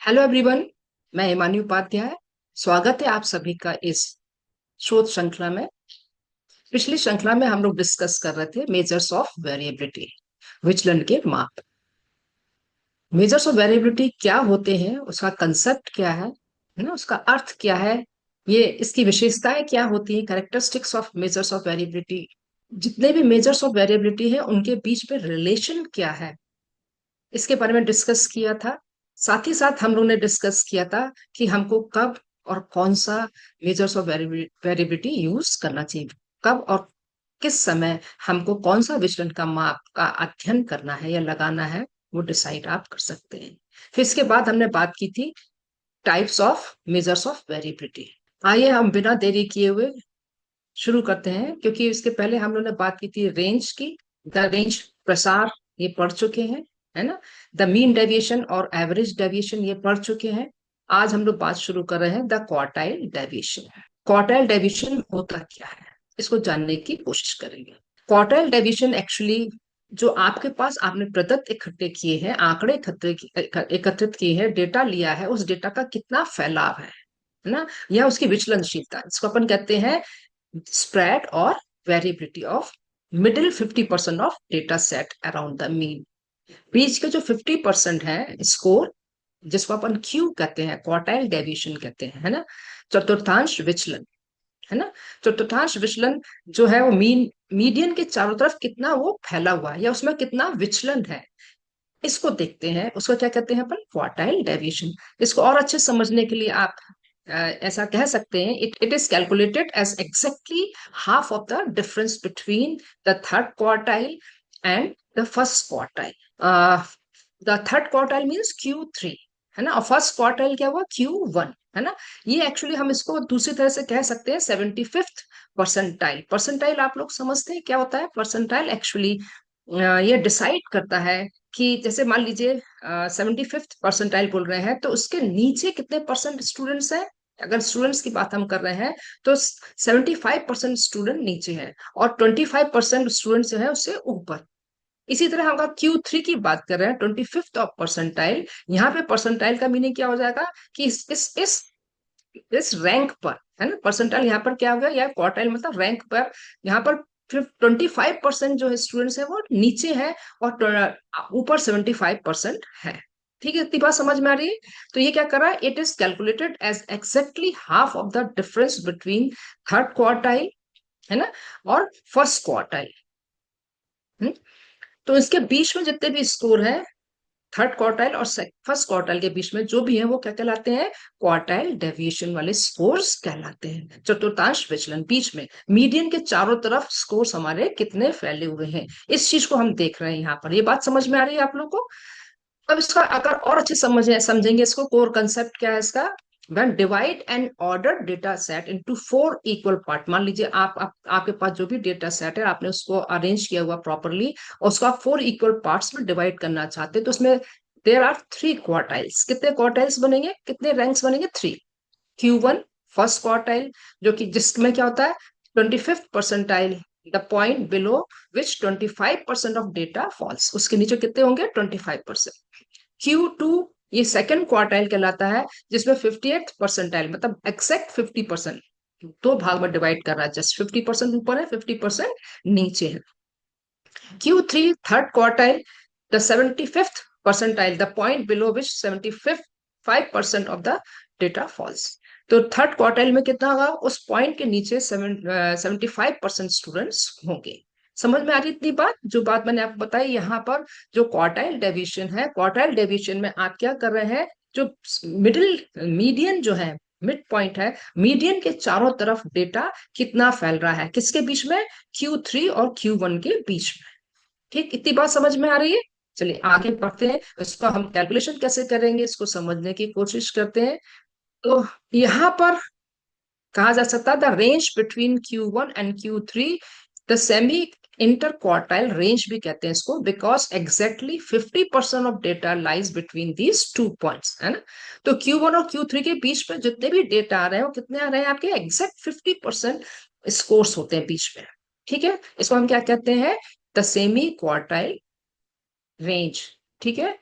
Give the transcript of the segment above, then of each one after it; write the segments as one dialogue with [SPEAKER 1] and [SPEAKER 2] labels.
[SPEAKER 1] Hello everyone. मैं हिमानी उपाध्याय। स्वागत है आप सभी का इस शोध श्रृंखला में। पिछली श्रृंखला में हम लोग डिस्कस कर रहे थे मेजर्स ऑफ वेरिएबिलिटी, विचलन के माप। मेजर्स ऑफ वेरिएबिलिटी क्या होते हैं, उसका कंसेप्ट क्या है ना, उसका अर्थ क्या है, ये इसकी विशेषताएं क्या होती हैं, characteristics of measures of variability. जितने भी मेजर्स ऑफ वेरिएबिलिटी है उनके बीच में रिलेशन क्या है, इसके बारे में डिस्कस किया था। साथ ही साथ हम लोग ने डिस्कस किया था कि हमको कब और कौन सा मेजर्स ऑफ वेरिएबिलिटी यूज करना चाहिए, कब और किस समय हमको कौन सा विचलन का माप का अध्ययन करना है या लगाना है, वो डिसाइड आप कर सकते हैं। फिर इसके बाद हमने बात की थी types of measures of variability. आइए हम बिना देरी किए हुए शुरू करते हैं, क्योंकि इसके पहले हम लोग ने बात की थी रेंज की। द रेंज, प्रसार, ये पढ़ चुके हैं, है ना। द मीन डेविएशन और एवरेज डेविएशन ये पढ़ चुके हैं। आज हम लोग बात शुरू कर रहे हैं the quartile deviation. Quartile deviation होता क्या है, इसको जानने की कोशिश करेंगे। क्वार्टाइल डेविएशन एक्चुअली जो आपके पास आपने प्रदत्त इकट्ठे किए हैं, आंकड़े एकत्रित किए हैं, डेटा लिया है, उस डेटा का कितना फैलाव है ना, या उसकी विचलनशीलता, इसको अपन कहते हैं spread or variability of middle 50% of data set around the mean। बीच के जो 50% है स्कोर, जिसको अपन क्यू कहते हैं, क्वार्टाइल डेविएशन कहते हैं, है ना, चतुर्थांश विचलन, है ना। चतुर्थांश विचलन जो है वो मीडियन के चारों तरफ कितना वो फैला हुआ है या उसमें कितना विचलन है, इसको देखते हैं। उसको क्या कहते हैं अपन, क्वार्टाइल डेविएशन। इसको और अच्छे समझने के लिए आप ऐसा कह सकते हैं, it is calculated as exactly half of the difference between the third quartile and the first quartile. The third quartile means Q3, है ना, और फर्स्ट क्वार्टाइल क्या हुआ, Q1, है ना। ये एक्चुअली हम इसको दूसरी तरह से कह सकते हैं 75th परसेंटाइल। परसेंटाइल आप लोग समझते हैं क्या होता है परसेंटाइल? एक्चुअली ये डिसाइड करता है कि जैसे मान लीजिए 75th परसेंटाइल बोल रहे हैं तो उसके नीचे कितने परसेंट स्टूडेंट्स हैं। अगर स्टूडेंट्स की बात हम कर रहे हैं तो 75% स्टूडेंट नीचे है और 25% स्टूडेंट जो है उससे ऊपर। इसी तरह हम अगर Q3 की बात कर रहे हैं, 25th ऑफ परसेंटाइल, यहाँ पे परसेंटाइल का मीनिंग क्या हो जाएगा कि इस रैंक पर, है ना, परसेंटाइल यहाँ पर क्या हो गया, या क्वार्टाइल मतलब रैंक पर। यहाँ पर फिर 25% जो है स्टूडेंट्स है वो नीचे है और ऊपर 75% है। ठीक है, इतनी बात समझ में आ रही है। तो ये क्या कर रहा है, it is calculated as exactly half of the difference between third quartile, है ना, और फर्स्ट क्वार्टाइल। तो इसके बीच में जितने भी स्कोर है, थर्ड क्वार्टाइल और फर्स्ट क्वार्टाइल के बीच में जो भी है वो क्या कहलाते हैं, क्वार्टाइल डेविएशन वाले स्कोर्स कहलाते हैं। चतुर्थांश विचलन, बीच में मीडियन के चारों तरफ स्कोर्स हमारे कितने फैले हुए हैं, इस चीज को हम देख रहे हैं यहाँ पर। ये बात समझ में आ रही है आप लोग को? अब इसका अगर और अच्छे समझेंगे इसको, कोर कंसेप्ट क्या है इसका। When divide an ordered data set into 4 equal part, मान लीजिए आपके पास जो भी डेटा सेट है आपने उसको अरेंज किया हुआ प्रॉपरली और उसको आप 4 equal पार्ट्स में डिवाइड करना चाहते हैं, तो उसमें देर आर 3 क्वार्टाइल्स। कितने क्वार्टाइल्स बनेंगे, कितने रैंक्स बनेंगे, 3। Q1 फर्स्ट क्वार्टाइल, जो कि जिसमें क्या होता है 25th percentile, the point below which 25% of data falls, उसके नीचे कितने होंगे, 25%। Q2 ये सेकंड क्वार्टाइल कहलाता है, जिसमें 58th परसेंटाइल मतलब एक्सैक्ट 50%, दो भाग में डिवाइड कर रहा है, जस्ट 50% ऊपर है, 50% नीचे है। Q3 third quartile, the 75th percentile, the point below which 75% of the data falls. तो थर्ड क्वार्टाइल में कितना होगा, उस पॉइंट के नीचे 75% स्टूडेंट्स होंगे। समझ में आ रही इतनी बात? जो बात मैंने आपको बताई यहाँ पर, जो क्वार्टाइल डेविएशन है, क्वार्टाइल डेविएशन में आप क्या कर रहे हैं, जो मीडियन जो है, मिड पॉइंट है, मीडियन के चारों तरफ डेटा कितना फैल रहा है, किसके बीच में, Q3 और Q1 के बीच में। ठीक, इतनी बात समझ में आ रही है? चलिए आगे बढ़ते हैं, इसका हम कैलकुलेशन कैसे करेंगे इसको समझने की कोशिश करते हैं। तो यहाँ पर कहा जा सकता है the range between Q1 and Q3, the semi inter quartile range भी कहते हैं इसको, because exactly 50% of data lies between these 2 points, है ना। तो Q1 और Q3 के बीच में जितने भी डेटा आ रहे हैं वो कितने आ रहे हैं, आपके एग्जैक्ट 50% स्कोर्स होते हैं बीच में। ठीक है, इसको हम क्या कहते हैं, द सेमी क्वार्टाइल रेंज। ठीक है,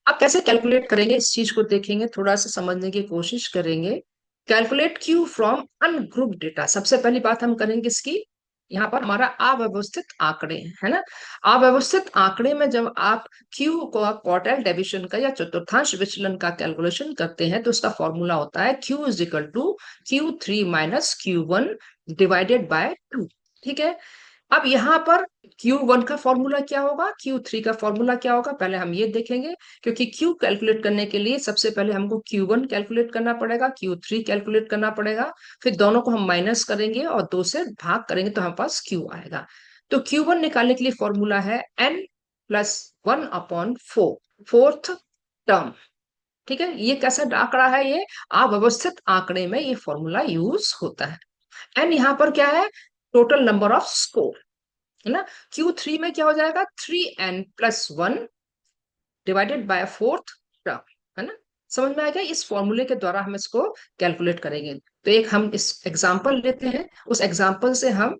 [SPEAKER 1] आप कैसे कैलकुलेट करेंगे इस चीज को देखेंगे, थोड़ा सा समझने की कोशिश करेंगे। Calculate Q from ungroup data, सबसे पहली बात हम करेंगे इसकी। यहाँ पर हमारा अव्यवस्थित आंकड़े है ना। अव्यवस्थित आंकड़े में जब आप क्यू को क्वार्टाइल डिवीजन का या चतुर्थांश विचलन का कैलकुलेशन करते हैं तो उसका फॉर्मूला होता है Q is equal to Q3 - Q1 divided by 2। ठीक है। अब यहाँ पर Q1 का फॉर्मूला क्या होगा, Q3 का फॉर्मूला क्या होगा, पहले हम ये देखेंगे। क्योंकि Q कैलकुलेट करने के लिए सबसे पहले हमको Q1 कैलकुलेट करना पड़ेगा, Q3 कैलकुलेट करना पड़ेगा। फिर दोनों को हम माइनस करेंगे और 2 से भाग करेंगे तो हमारे पास Q आएगा। तो Q1 निकालने के लिए फॉर्मूला है N+1/4, फोर्थ टर्म। ठीक है, ये कैसा आंकड़ा है, ये अव्यवस्थित आंकड़े में ये फॉर्मूला यूज होता है। एन यहाँ पर क्या है, टोटल नंबर ऑफ स्कोर है ना। Q3 में क्या हो जाएगा, 3n+1 divided by fourth term, है ना। समझ में आ गया, इस फॉर्मूले के द्वारा हम इसको कैलकुलेट करेंगे। तो एक हम इस एग्जांपल लेते हैं, उस एग्जांपल से हम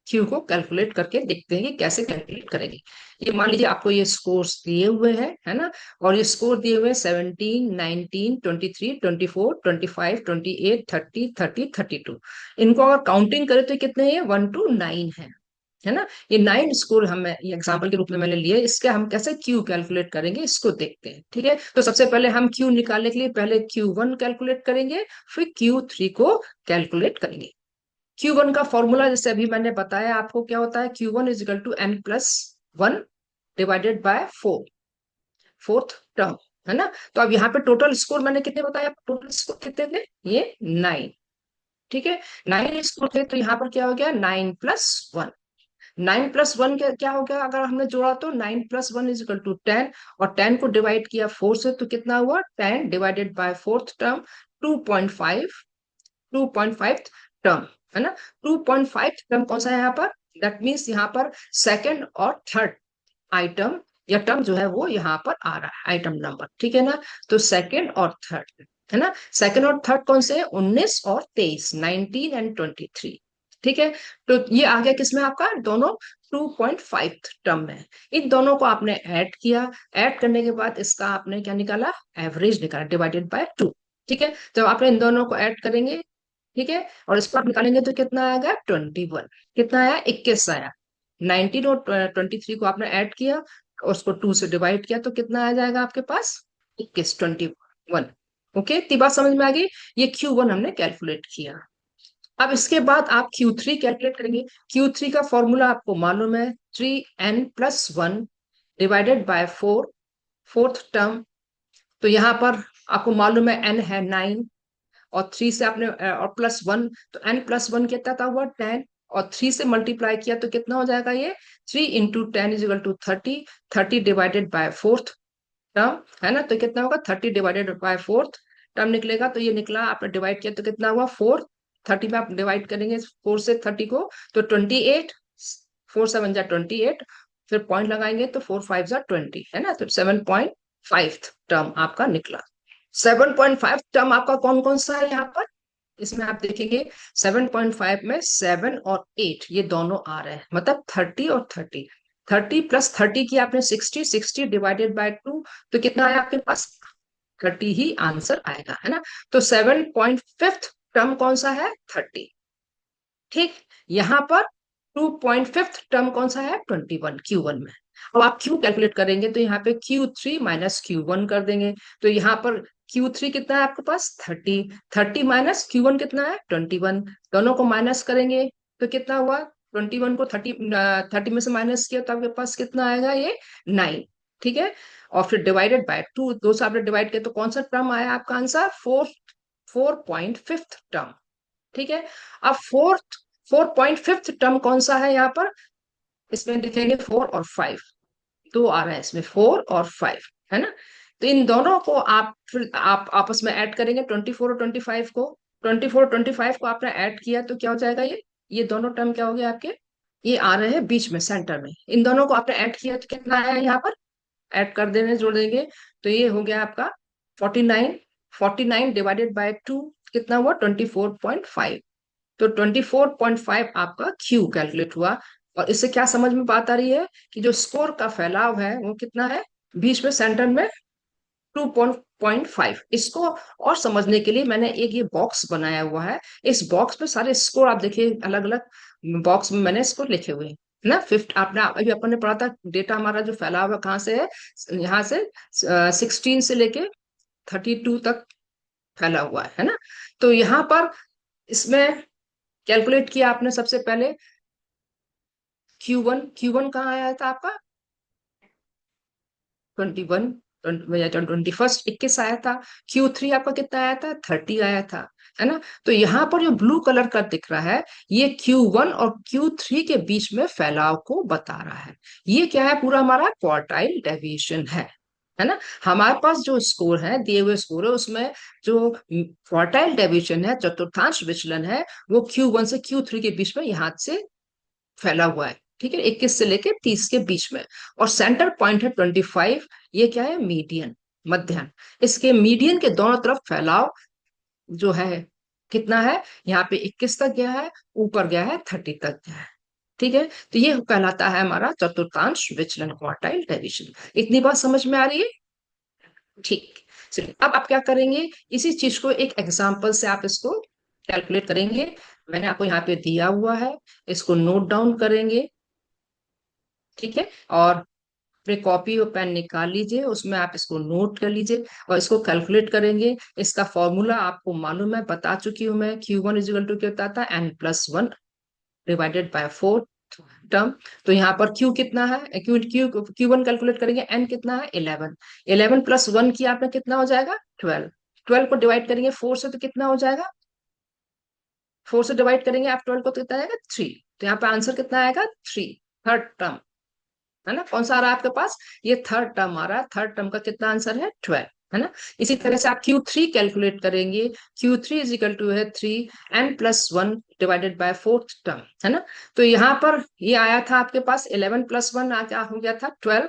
[SPEAKER 1] क्यू को कैलकुलेट करके देखते हैं कि कैसे कैलकुलेट करेंगे। ये मान लीजिए आपको ये स्कोर्स दिए हुए हैं, है ना। और ये स्कोर दिए हुए हैं 17, 19, 23, 24, 25, 28, 30, 30, 32। इनको अगर काउंटिंग करें तो कितने हैं, 1 to 9 है ना। ये 9 स्कोर हम ये एग्जाम्पल के रूप में मैंने लिए, इसके हम कैसे क्यू कैलकुलेट करेंगे इसको देखते हैं। ठीक है, तो सबसे पहले हम क्यू निकालने के लिए पहले Q1 कैलकुलेट करेंगे, फिर Q3 को कैलकुलेट करेंगे। Q1 का फॉर्मूला जैसे अभी मैंने बताया आपको क्या होता है, Q1 is equal to N+1 divided by 4, fourth term, है ना। तो अब यहाँ पे टोटल स्कोर मैंने कितने बताया, टोटल स्कोर कितने थे, ये 9। ठीक है, 9 स्कोर थे, तो यहाँ पर क्या हो गया, 9+1। 9+1 क्या हो गया, अगर हमने जोड़ा तो 9+1 इज इक्वल टू 10, और 10 को डिवाइड किया 4 से तो कितना हुआ, 10 divided by fourth term, 2.5, 2.5 term, है ना। 2.5 टर्म कौन सा है यहाँ पर, दैट मीन्स यहाँ पर सेकंड और थर्ड आइटम या टर्म जो है वो यहाँ पर आ रहा है, आइटम नंबर। ठीक है ना। तो सेकंड और थर्ड, है ना। सेकंड और थर्ड कौन से है, 19 और 23, 19 and 23। ठीक है, तो ये आ गया किसमें आपका, दोनों 2.5 टर्म में। इन दोनों को आपने ऐड किया, ऐड करने के बाद इसका आपने क्या निकाला, एवरेज निकाला डिवाइडेड बाय 2। ठीक है, जब आपने इन दोनों को ऐड करेंगे, ठीक है, और इसको आप निकालेंगे तो कितना आएगा, 21। कितना आया, 21 आया। 19 और 23 को आपने ऐड किया और उसको 2 से डिवाइड किया तो कितना आ जाएगा आपके पास, 21, 21। ओके, इतनी बात समझ में आ गई। ये Q1 हमने कैलकुलेट किया। अब इसके बाद आप Q3 कैलकुलेट करेंगे। Q3 का फॉर्मूला आपको मालूम है, 3n+1 divided by 4, fourth term. तो यहाँ पर आपको मालूम है n है 9, और 3 से आपने और +1, तो n+1 कितना था, हुआ 10, और 3 से मल्टीप्लाई किया तो कितना हो जाएगा, ये 3 × 10 is equal to 30, 30 divided by fourth term, है ना। तो कितना होगा, 30 डिवाइडेड बाय फोर्थ टर्म निकलेगा। तो ये निकला, आपने डिवाइड किया तो कितना हुआ, 4। 30 में आप डिवाइड करेंगे 4 से 30 को तो 28, 4 7 जा 28, फिर पॉइंट लगाएंगे तो 4 5 जा 20, है ना। तो 7.5 टर्म आपका निकला। 7.5 टर्म आपका कौन कौन सा है यहाँ पर, इसमें आप देखेंगे 7.5 में 7 और 8 ये दोनों आ रहे हैं, मतलब 30 और 30। 30 + 30 की आपने 60, 60 डिवाइडेड बाय 2 तो कितना आया आपके पास, 30 ही आंसर आएगा, है ना। तो 7.5 टर्म कौन सा है, 30। ठीक, यहाँ पर 2.5 टर्म कौन सा है, 21, Q1 में। अब आप Q कैलकुलेट करेंगे तो यहाँ पे Q3 - Q1 कर देंगे। तो यहाँ पर Q3 कितना है आपके पास, 30, 30 - Q1 कितना है, 21। दोनों को माइनस करेंगे तो कितना हुआ, 21 को 30 में से माइनस किया तो आपके पास कितना आएगा, ये 9। ठीक है, और फिर डिवाइडेड बाय 2, 2 से आपने डिवाइड किया तो कौन सा टर्म आया आपका आंसर, 4.5 टर्म। ठीक है, अब 4.5 टर्म कौन सा है यहाँ पर, इसमें लिखेंगे 4 और 5, दो आ रहा है इसमें, 4 और 5, है ना। तो इन दोनों को आप फिर आप आपस में ऐड करेंगे, 24 और 25 को। 24 और 25 को आपने ऐड किया तो क्या हो जाएगा, ये दोनों टर्म क्या हो गया आपके, ये आ रहे हैं बीच में सेंटर में। इन दोनों को आपने ऐड किया तो कितना आया यहाँ पर, ऐड कर देने, जोड़ देंगे तो ये हो गया आपका 49। 49 डिवाइडेड बाय 2 कितना हुआ, 24.5। तो 24.5 आपका Q कैलकुलेट हुआ। और इससे क्या समझ में बात आ रही है कि जो स्कोर का फैलाव है वो कितना है, बीच में सेंटर में 2.5। इसको और समझने के लिए मैंने एक ये बॉक्स बनाया हुआ है। इस बॉक्स पे सारे स्कोर आप देखिए, अलग अलग बॉक्स में मैंने स्कोर लिखे हुए हैं ना। फिफ्थ आपने अभी अपन ने पढ़ा था, डेटा हमारा जो फैला हुआ कहाँ से है, यहाँ से 16 से लेके 32 तक फैला हुआ है ना। तो यहाँ पर इसमें कैलकुलेट किया आपने सबसे पहले Q1। Q1 कहाँ आया था आपका, 21, 21 21 आया था। Q3 आपका कितना आया था, 30 आया था, है ना। तो यहाँ पर जो ब्लू कलर का दिख रहा है, ये Q1 और Q3 के बीच में फैलाव को बता रहा है। ये क्या है, पूरा हमारा क्वार्टाइल डेविएशन है ना। हमारे पास जो स्कोर है, दिए हुए स्कोर है, उसमें जो क्वार्टाइल डेविएशन है, चतुर्थांश विचलन है, वो Q1 से Q3 के बीच में यहाँ से फैला हुआ है। ठीक है, 21 से लेके 30 के बीच में। और सेंटर पॉइंट है 25। ये क्या है, मीडियन, मध्याह्न। इसके मीडियन के दोनों तरफ फैलाव जो है कितना है, यहाँ पे 21 तक गया है, ऊपर गया है 30 तक गया है। ठीक है, तो ये कहलाता है हमारा चतुर्थांश विचलन, क्वार्टाइल डेविएशन। इतनी बात समझ में आ रही है? ठीक। चलिए, अब आप क्या करेंगे, इसी चीज को एक एग्जांपल से आप इसको कैलकुलेट करेंगे। मैंने आपको यहाँ पे दिया हुआ है, इसको नोट डाउन करेंगे। ठीक है, और अपने कॉपी और पेन निकाल लीजिए, उसमें आप इसको नोट कर लीजिए और इसको कैलकुलेट करेंगे। इसका फॉर्मूला आपको मालूम है, बता चुकी हूं मैं। Q1 इजिकल टू क्या होता था, n+1 डिवाइडेड बाय 4 टर्म। तो यहाँ पर Q कितना है, Q1 कैलकुलेट करेंगे, n कितना है, 11। 11 प्लस 1 की आपने कितना हो जाएगा, 12। 12 को डिवाइड करेंगे 4 से तो कितना हो जाएगा, 4 से डिवाइड करेंगे आप 12 को तो कितना आएगा, 3। तो यहाँ पे आंसर कितना आएगा, 3, थर्ड टर्म, है ना। कौन सा आ रहा है आपके पास, ये थर्ड टर्म आ रहा है। थर्ड टर्म का कितना आंसर है, 12, है ना। इसी तरह से आप Q3 कैलकुलेट करेंगे। Q3 इजिकल टू है 3 n+1 divided by fourth term, है ना। तो यहाँ पर ये आया था आपके पास 11+1 क्या हो गया था, 12।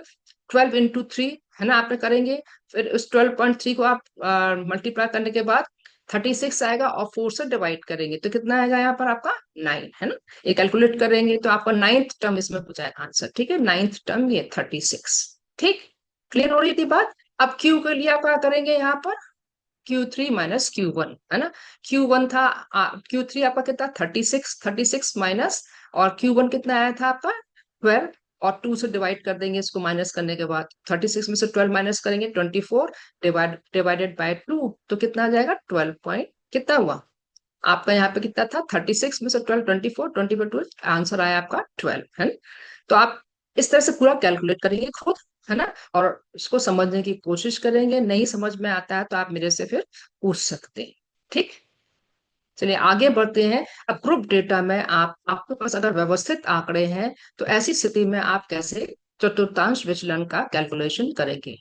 [SPEAKER 1] 12 इंटू 3, है ना, आपने करेंगे। फिर उस 12.3 को आप मल्टीप्लाई करने के बाद 36 आएगा, और 4 से डिवाइड करेंगे तो कितना आएगा यहाँ पर आपका, 9, है ना। ये कैलकुलेट करेंगे तो आपका नाइन्थ टर्म इसमें हो जाएगा आंसर। ठीक है, नाइन्थ टर्म ये 36। ठीक, क्लियर हो रही थी बात। अब Q के लिए आप क्या करेंगे, यहाँ पर Q3 माइनस Q1, है ना। Q1 था, Q3 आपका कितना, 36, 36 माइनस, और Q1 कितना आया था आपका, 12। और 2 से डिवाइड कर देंगे इसको, माइनस करने के बाद 36 में से 12 माइनस करेंगे, 24 डिवाइडेड बाय 2, तो कितना आ जाएगा, 12 पॉइंट कितना हुआ आपका, यहाँ पे कितना था, 36 में से 12, 24, 24 आंसर आया आपका 12, है ना। तो आप इस तरह से पूरा कैलकुलेट करेंगे खुद, है ना, और इसको समझने की कोशिश करेंगे। नहीं समझ में आता है तो आप मेरे से फिर पूछ सकते हैं। ठीक, चलिए आगे बढ़ते हैं। अब ग्रुप डेटा में आपके पास अगर व्यवस्थित आंकड़े हैं, तो ऐसी स्थिति में आप कैसे चतुर्थांश विचलन का कैलकुलेशन करेंगे,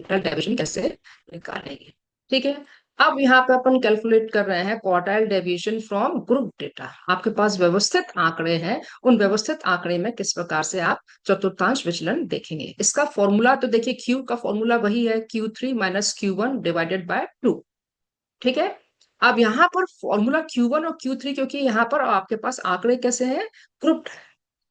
[SPEAKER 1] डेविएशन कैसे निकालेंगे। ठीक है, अब यहाँ पे अपन कैलकुलेट कर रहे हैं quartile deviation from group data. आपके पास व्यवस्थित आंकड़े हैं, उन व्यवस्थित आंकड़े में किस प्रकार से आप चतुर्थांश विचलन देखेंगे। इसका फॉर्मूला तो देखिए, Q का फॉर्मूला वही है, Q3 minus Q1 divided by 2। ठीक है, अब यहाँ पर फॉर्मूला Q1 और Q3, क्योंकि यहाँ पर आपके पास आंकड़े कैसे हैं, ग्रुप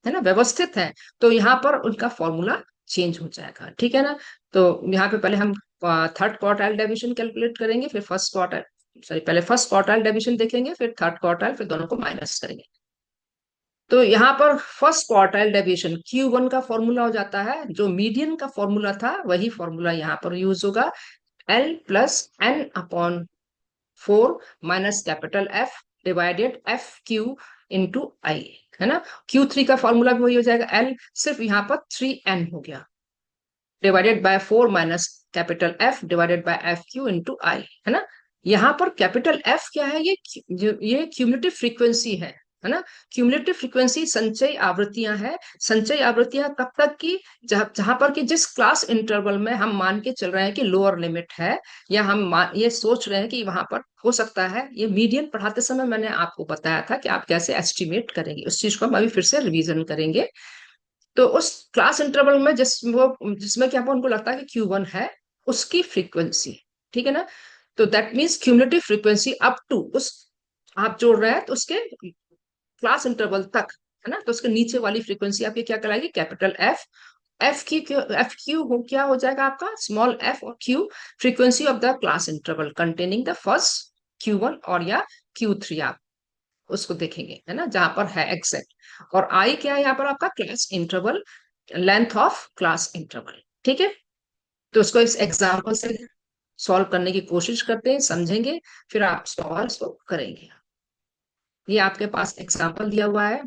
[SPEAKER 1] है ना, व्यवस्थित है, तो यहाँ पर उनका फॉर्मूला चेंज हो जाएगा। ठीक है ना। तो यहाँ पे पहले हम थर्ड क्वार्टाइल डेविएशन कैलकुलेट करेंगे, फिर फर्स्ट क्वार्टाइल, सॉरी, पहले फर्स्ट क्वार्टाइल डेविएशन देखेंगे, फिर थर्ड क्वार्टाइल, फिर दोनों को माइनस करेंगे। तो यहाँ पर फर्स्ट क्वार्टाइल डेविएशन Q1 का फॉर्मूला हो जाता है, जो मीडियन का फॉर्मूला था वही फॉर्मूला यहाँ पर यूज होगा, L+N/4 minus capital F divided FQ into I, है ना। Q3 का फॉर्मूला भी वही हो जाएगा, L, सिर्फ यहाँ पर 3N हो गया, divided by 4 minus capital F divided bye FQ into I, है ना। यहाँ पर कैपिटल F क्या है, ये क्यूमुलेटिव फ्रीक्वेंसी है ना। क्यूमुलेटिव फ्रीक्वेंसी संचयी आवृत्तियां हैं। संचयी आवृत्तियां कब तक की, जहां पर कि जिस क्लास इंटरवल में हम मान के चल रहे हैं कि लोअर लिमिट है, या ये सोच रहे हैं कि वहां पर हो सकता है। ये मीडियन पढ़ाते समय मैंने आपको बताया था कि आप कैसे एस्टिमेट करेंगे, उस चीज को हम अभी फिर से रिवीजन करेंगे। तो उस क्लास इंटरवल में जिसमें क्या उनको लगता है कि Q1 है, उसकी फ्रीक्वेंसी, ठीक है ना। तो that means cumulative frequency up to उस, आप जोड़ रहे हैं तो उसके क्लास इंटरवल तक, है ना, तो उसके नीचे वाली फ्रीक्वेंसी आपकी क्या कहलाएगी, कैपिटल F। एफ क्यू क्या हो जाएगा आपका, स्मॉल एफ और Q, frequency of the class interval containing the first Q1 और या Q3, आप उसको देखेंगे, है ना, जहां पर है एग्जैक्ट। और आई क्या है यहाँ पर आपका, class interval, length of class interval. ठीक है, तो उसको इस एग्जाम्पल से सॉल्व करने की कोशिश करते हैं, समझेंगे, फिर आप सॉल्व करेंगे। ये आपके पास एग्जाम्पल दिया हुआ है,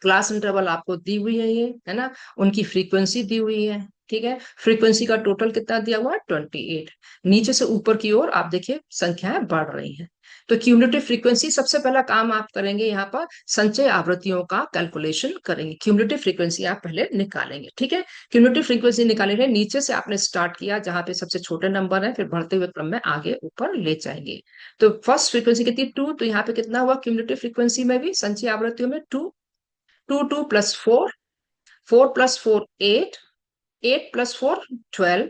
[SPEAKER 1] क्लास इंटरवल आपको दी हुई है, ये है ना, उनकी फ्रीक्वेंसी दी हुई है। ठीक है, फ्रीक्वेंसी का टोटल कितना दिया हुआ है, 28। नीचे से ऊपर की ओर आप देखिए संख्याएं बढ़ रही हैं। तो क्यूमुलेटिव फ्रीक्वेंसी, सबसे पहला काम आप करेंगे यहाँ पर संचय आवृत्तियों का कैलकुलेशन करेंगे। क्यूमुलेटिव फ्रीक्वेंसी आप पहले निकालेंगे। ठीक है, क्यूमुलेटिव फ्रीक्वेंसी निकालेंगे, नीचे से आपने स्टार्ट किया जहां पे सबसे छोटे नंबर है, फिर बढ़ते हुए क्रम में आगे ऊपर ले जाएंगे। तो फर्स्ट फ्रीक्वेंसी कितनी, 2, तो यहाँ पे कितना हुआ क्यूमुलेटिव फ्रीक्वेंसी में भी संचय आवृत्तियों में 2, 2 2 plus 4, 4 plus 4 8, 8 plus 4 12,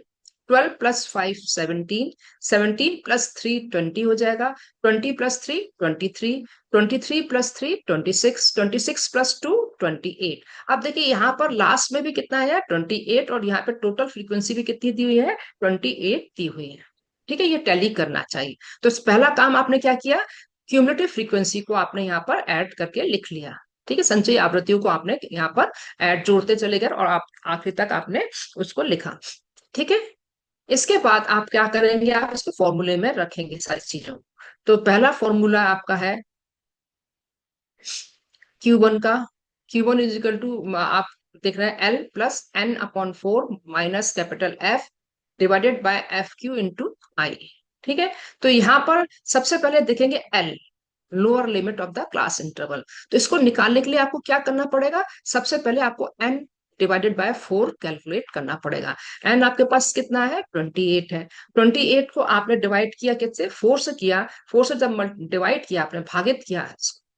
[SPEAKER 1] 12 plus 5 17, 17 plus 3 20 हो जाएगा, 20 प्लस 3 23, 23 प्लस 3 26, 26 प्लस 2 28। अब देखिए यहाँ पर लास्ट में भी कितना है, 28, और यहाँ पे टोटल फ्रीक्वेंसी भी कितनी दी हुई है, 28 दी हुई है। ठीक है, ये टैली करना चाहिए। तो पहला काम आपने क्या किया, क्यूमुलेटिव फ्रीक्वेंसी को आपने यहाँ पर ऐड करके लिख लिया। ठीक है, संचयी आवृत्तियों को आपने यहाँ पर ऐड जोड़ते चले गए और आप आखिरी तक आपने उसको लिखा। ठीक है, इसके बाद आप क्या करेंगे, आप इसको फॉर्मूले में रखेंगे सारी चीजों को। तो पहला फॉर्मूला आपका है Q1 का, Q1 इज इक्वल टू, आप देख रहे हैं, L plus n upon 4 minus capital F divided by f q into i. ठीक है, तो यहाँ पर सबसे पहले देखेंगे L, lower limit of the class interval. तो इसको निकालने के लिए आपको क्या करना पड़ेगा, सबसे पहले आपको n डिवाइडेड बाय 4 कैलकुलेट करना पड़ेगा। n आपके पास कितना है, 28 है। 28 को आपने डिवाइड किया किससे, 4 से किया। 4 से जब डिवाइड किया आपने, भागित किया,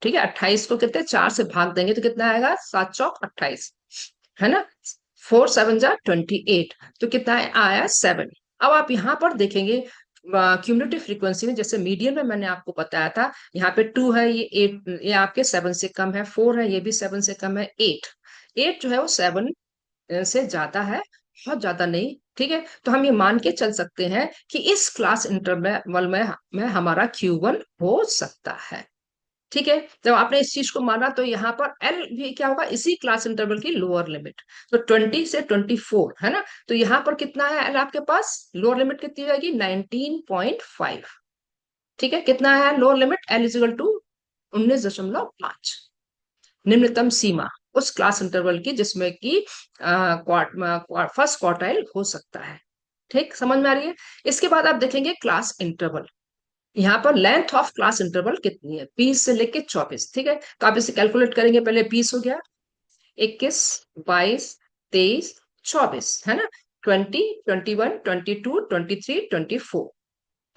[SPEAKER 1] ठीक है, 28 को कितने 4 से भाग देंगे तो कितना आएगा, 7 चौक 28, है ना, 4 7 जा 28, तो कितना आया 7। अब आप यहाँ पर देखेंगे क्यूमुलेटिव फ्रीक्वेंसी में, जैसे मीडियन में मैंने आपको बताया था, यहाँ पे 2 है, ये 8, ये आपके 7 से कम है, 4 है, ये भी 7 से कम है, 8, 8 जो है वो 7 से ज्यादा है, बहुत ज्यादा नहीं। ठीक है, तो हम ये मान के चल सकते हैं कि इस क्लास इंटरवल में हमारा Q1 हो सकता है। ठीक है, जब आपने इस चीज को माना तो यहाँ पर एल भी क्या होगा, इसी क्लास इंटरवल की लोअर लिमिट, तो 20 से 24, है ना, तो यहाँ पर कितना है एल आपके पास, लोअर लिमिट कितनी हो जाएगी, 19.5। ठीक है, कितना है lower limit, L is equal to 19.5, निम्नतम सीमा उस क्लास इंटरवल की जिसमें कि फर्स्ट क्वार्टाइल हो सकता है। ठीक, समझ में आ रही है। इसके बाद आप देखेंगे क्लास इंटरवल, यहाँ पर लेंथ ऑफ क्लास इंटरवल कितनी है, 20 से लेके 24। ठीक है, तो आप इसे कैलकुलेट करेंगे, पहले 20 हो गया, 21 22 23 24, है ना, 20 21 22 23 24।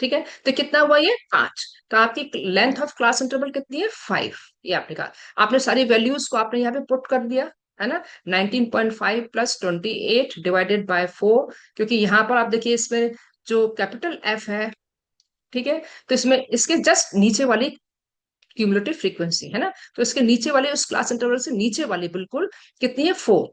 [SPEAKER 1] ठीक है, तो कितना हुआ ये 5, तो आपकी लेंथ ऑफ क्लास इंटरवल कितनी है, 5। ये आपने कहा, आपने सारी वैल्यूज को आपने यहाँ पे पुट कर दिया, है ना, 19.5 प्लस 28 डिवाइडेड बाय 4, क्योंकि यहाँ पर आप देखिए इसमें जो कैपिटल एफ है, ठीक है, तो इसमें इसके जस्ट नीचे वाली क्यूमुलेटिव फ्रीक्वेंसी है ना, तो इसके नीचे वाले उस क्लास इंटरवल से नीचे वाली बिल्कुल कितनी है, 4।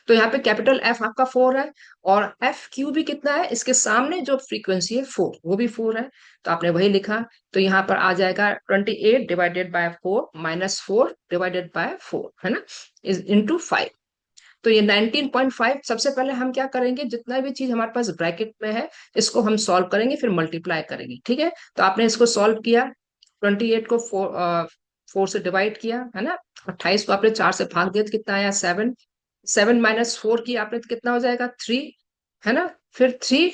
[SPEAKER 1] तो यहाँ पे कैपिटल एफ आपका 4 है, और एफ क्यू भी कितना है, इसके सामने जो फ्रीक्वेंसी है 4, वो भी 4 है, तो आपने वही लिखा। तो यहाँ पर आ जाएगा 28 divided by 4 minus 4 divided by 4, है ना, इज इंटू 5। तो ये 19.5, सबसे पहले हम क्या करेंगे, जितना भी चीज हमारे पास ब्रैकेट में है इसको हम सॉल्व करेंगे, फिर मल्टीप्लाई करेंगे। ठीक है, तो आपने इसको सॉल्व किया, 28 को 4 से डिवाइड किया, है ना, 28 को आपने 4 से भाग दिया तो कितना आया, 7, 7 माइनस 4 की आपने तो कितना हो जाएगा, 3, है ना, फिर 3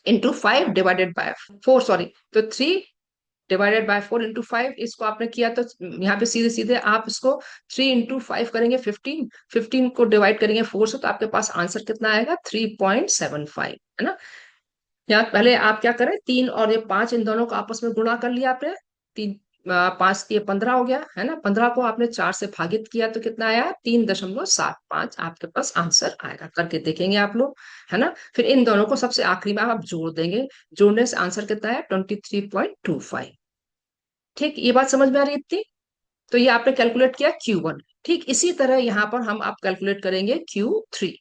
[SPEAKER 1] इंटू 5 डिवाइडेड बाय 4, सॉरी, तो 3 डिवाइडेड बाय 4 इंटू 5, इसको आपने किया तो यहाँ पे सीधे सीधे आप इसको 3 इंटू 5 करेंगे, 15, 15 को डिवाइड करेंगे 4 से, तो आपके पास आंसर कितना आएगा, 3.75, है ना। यहाँ पहले आप क्या करें, 3 और ये 5, इन दोनों को आपस में गुणा कर लिया आपने, 3 5 ये 15 हो गया, है ना, 15 को आपने 4 से भागित किया तो कितना आया, 3.75 आपके पास आंसर आएगा, करके देखेंगे आप लोग, है ना। फिर इन दोनों को सबसे आखिरी में आप जोड़ देंगे, जोड़ने से आंसर कितना है, 23.25। ठीक, ये बात समझ में आ रही है इतनी। तो ये आपने कैलकुलेट किया Q1। ठीक इसी तरह यहाँ पर हम आप कैलकुलेट करेंगे Q3।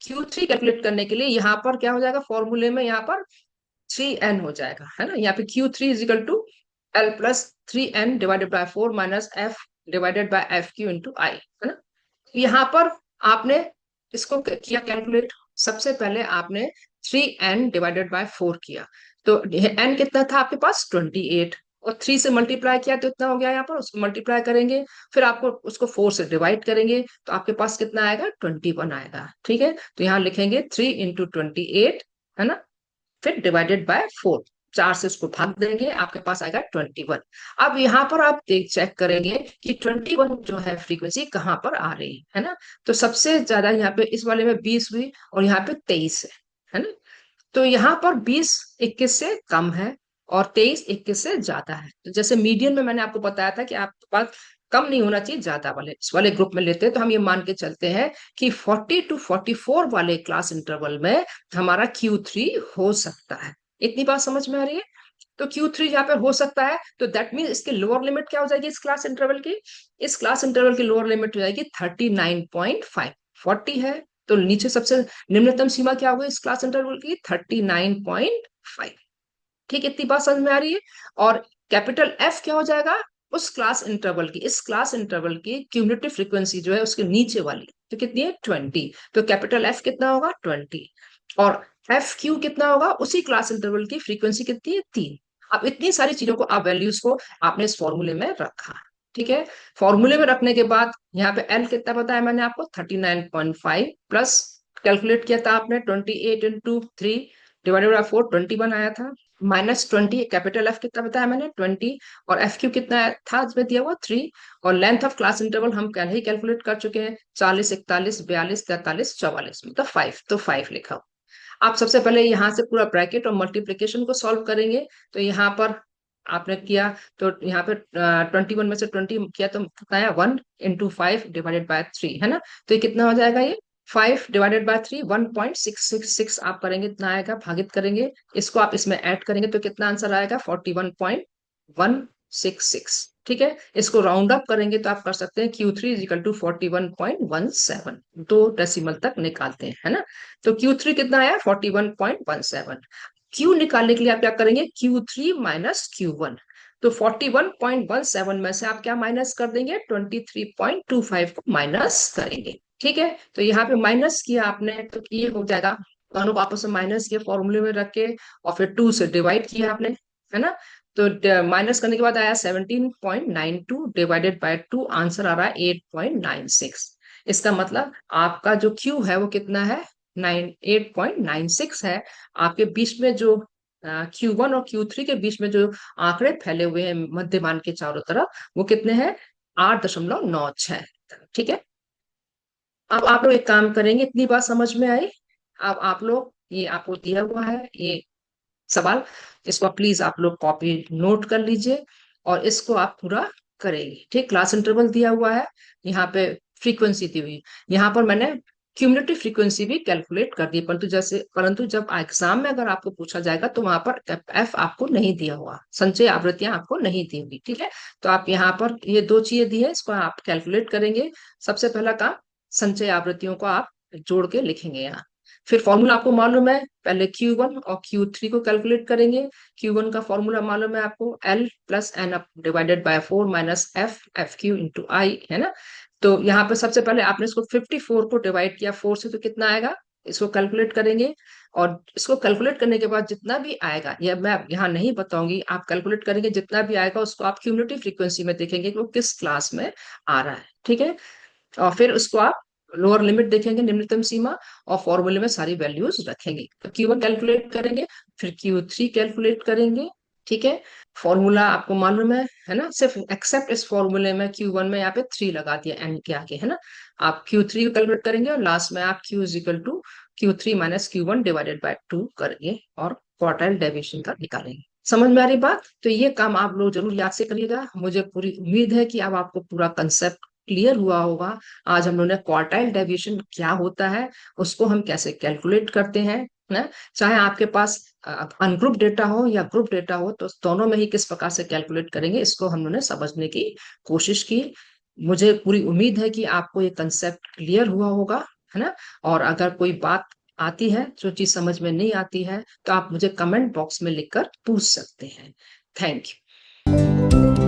[SPEAKER 1] Q3 कैलकुलेट करने के लिए यहाँ पर क्या हो जाएगा, फॉर्मूले में यहाँ पर 3n हो जाएगा, है ना। यहाँ पे Q3 is equal to L plus 3n divided by 4 minus F divided by f q into i, है ना। यहाँ पर आपने इसको किया कैलकुलेट। सबसे पहले आपने 3n डिवाइडेड बाय 4 किया, तो n कितना था आपके पास 28, और 3 से मल्टीप्लाई किया तो इतना हो गया, यहाँ पर उसको मल्टीप्लाई करेंगे, फिर आपको उसको 4 से डिवाइड करेंगे तो आपके पास कितना आएगा 21 आएगा, ठीक है। तो यहाँ लिखेंगे 3 इंटू 28, है ना, फिर डिवाइडेड बाय 4, 4 से उसको भाग देंगे, आपके पास आएगा 21। अब यहाँ पर आप देख चेक करेंगे कि 21 जो है फ्रीक्वेंसी कहाँ पर आ रही है ना। तो सबसे ज्यादा यहाँ पे इस वाले में 20 हुई और यहाँ पे 23 है ना। तो यहाँ पर 20 21 से कम है और 23 21 से ज्यादा है। तो जैसे मीडियन में मैंने आपको बताया था कि आपके पास कम नहीं होना चाहिए, ज्यादा वाले इस वाले ग्रुप में लेते हैं, तो हम ये मान के चलते हैं कि 40 टू 44 वाले क्लास इंटरवल में हमारा Q3 हो सकता है। इतनी बात समझ में आ रही है। तो Q3 यहाँ पे हो सकता है, तो दैट मीन इसकी लोअर लिमिट क्या हो जाएगी इस क्लास इंटरवल की, इस क्लास इंटरवल की लोअर लिमिट हो जाएगी 39.5। 40 है तो नीचे सबसे निम्नतम सीमा क्या होगी इस क्लास इंटरवल की, 39.5। ठीक, इतनी बात समझ में आ रही है। और कैपिटल एफ क्या हो जाएगा, उस क्लास इंटरवल की, इस क्लास इंटरवल की क्यूमुलेटिव फ्रीक्वेंसी जो है उसके नीचे वाली, तो कितनी है 20, तो कैपिटल एफ कितना होगा 20, और एफ क्यू कितना होगा उसी क्लास इंटरवल की फ्रीक्वेंसी कितनी है 3। अब इतनी सारी चीजों को आप वैल्यूज को आपने इस फॉर्मूले में रखा, ठीक है। फॉर्मूले में रखने के बाद यहाँ पे एल कितना बताया मैंने आपको 39.5 प्लस कैलकुलेट किया था आपने 28 इंटू 3 डिवाइडेड बाय 4, 21 आया था, माइनस 20 कैपिटल एफ कितना बताया मैंने 20, और एफ क्यू कितना था इसमें दिया हुआ 3, और लेंथ ऑफ क्लास इंटरवल हम पहले ही कैलकुलेट कर चुके हैं 40 41 42 43 44 में, तो 5, तो 5 लिखा हुआ। आप सबसे पहले यहाँ से पूरा ब्रैकेट और मल्टीप्लीकेशन को सॉल्व करेंगे, तो यहाँ पर आपने किया तो यहाँ पे 21 में से 20 किया तो कितना है 1 इंटू 5 डिवाइडेड बाय 3, है ना। तो ये कितना हो जाएगा, ये 5 डिवाइडेड बाय 3 1.666 आप करेंगे, इतना आएगा, भागित करेंगे, इसको आप इसमें ऐड करेंगे तो कितना आंसर आएगा 41.166, ठीक है। इसको राउंड अप करेंगे तो आप कर सकते हैं Q3 is equal to 41.17, 2 decimal तक निकालते हैं, है ना। तो Q3 कितना आया 41.17। Q निकालने के लिए आप क्या करेंगे Q3 माइनस Q1, तो 41.17 में से आप क्या माइनस कर देंगे 23.25 को माइनस करेंगे, ठीक है। तो यहाँ पे माइनस किया आपने तो ये हो जाएगा, दोनों को आपस में माइनस किया फॉर्मूले में रख के, और फिर 2 से डिवाइड किया आपने, है ना। तो माइनस करने के बाद आया 17.92 डिवाइडेड बाय 2, आंसर आ रहा है 8.96। इसका मतलब आपका जो Q है वो कितना है 8.96 है। आपके बीच में जो Q1 और Q3 के बीच में जो आंकड़े फैले हुए हैं मध्यमान के चारों तरफ, वो कितने हैं 8.96, ठीक है। अब आप लोग एक काम करेंगे, इतनी बात समझ में आई। अब आप लोग ये आपको दिया हुआ है ये सवाल, इसको प्लीज आप लोग कॉपी नोट कर लीजिए और इसको आप पूरा करेंगे, ठीक। क्लास इंटरवल दिया हुआ है, यहाँ पे फ्रीक्वेंसी दी हुई, यहाँ पर मैंने क्यूमुलेटिव फ्रीक्वेंसी भी कैलकुलेट कर दी, परंतु जब एग्जाम में अगर आपको पूछा जाएगा तो वहां पर एफ आपको नहीं दिया हुआ, संचय आवृत्तियां आपको नहीं दी हुई, ठीक है। तो आप यहाँ पर ये दो चीजें दी है, इसको आप कैलकुलेट करेंगे। सबसे पहला काम संचय आवृत्तियों को आप जोड़ के लिखेंगे यहाँ, फिर फॉर्मूला आपको मालूम है, पहले Q1 और Q3 को कैलकुलेट करेंगे। Q1 का फॉर्मूला मालूम है आपको L plus n divided by 4 minus f q into i, है ना। तो यहाँ पे सबसे पहले आपने इसको 54 को डिवाइड किया 4 से, तो कितना आएगा, इसको कैलकुलेट करेंगे, और इसको कैलकुलेट करने के बाद जितना भी आएगा, यह मैं यहाँ नहीं बताऊंगी, आप कैलकुलेट करेंगे, जितना भी आएगा उसको आप क्यूमुलेटिव फ्रीक्वेंसी में देखेंगे कि वो किस क्लास में आ रहा है, ठीक है। और फिर उसको आप लोअर लिमिट देखेंगे, निम्नतम सीमा, और फॉर्मूले में सारी वैल्यूज रखेंगे। तो Q1 कैलकुलेट करेंगे, फिर Q3 कैलकुलेट करेंगे, ठीक है। फॉर्मूला आपको मालूम है ना, सिर्फ एक्सेप्ट इस फॉर्मूले में Q1 में यहाँ पे 3 लगा दिया एन के आगे, है ना। आप Q3 को कैलकुलेट करेंगे और लास्ट में आप Q is equal to Q3 minus Q1 divided by 2 करेंगे और क्वार्टाइल डेविएशन का निकालेंगे। समझ में आ रही बात, तो ये काम आप लोग जरूर याद से करिएगा। मुझे पूरी उम्मीद है कि अब आपको पूरा कंसेप्ट क्लियर हुआ होगा। आज हम लोगों ने क्वार्टाइल डेविएशन क्या होता है, उसको हम कैसे कैलकुलेट करते हैं ना, चाहे आपके पास अनग्रुप डेटा हो या ग्रुप डेटा हो, तो दोनों में ही किस प्रकार से कैलकुलेट करेंगे, इसको हम लोगों ने समझने की कोशिश की। मुझे पूरी उम्मीद है कि आपको ये कंसेप्ट क्लियर हुआ होगा, है ना। और अगर कोई बात आती है, जो चीज समझ में नहीं आती है, तो आप मुझे कमेंट बॉक्स में लिखकर पूछ सकते हैं। Thank you.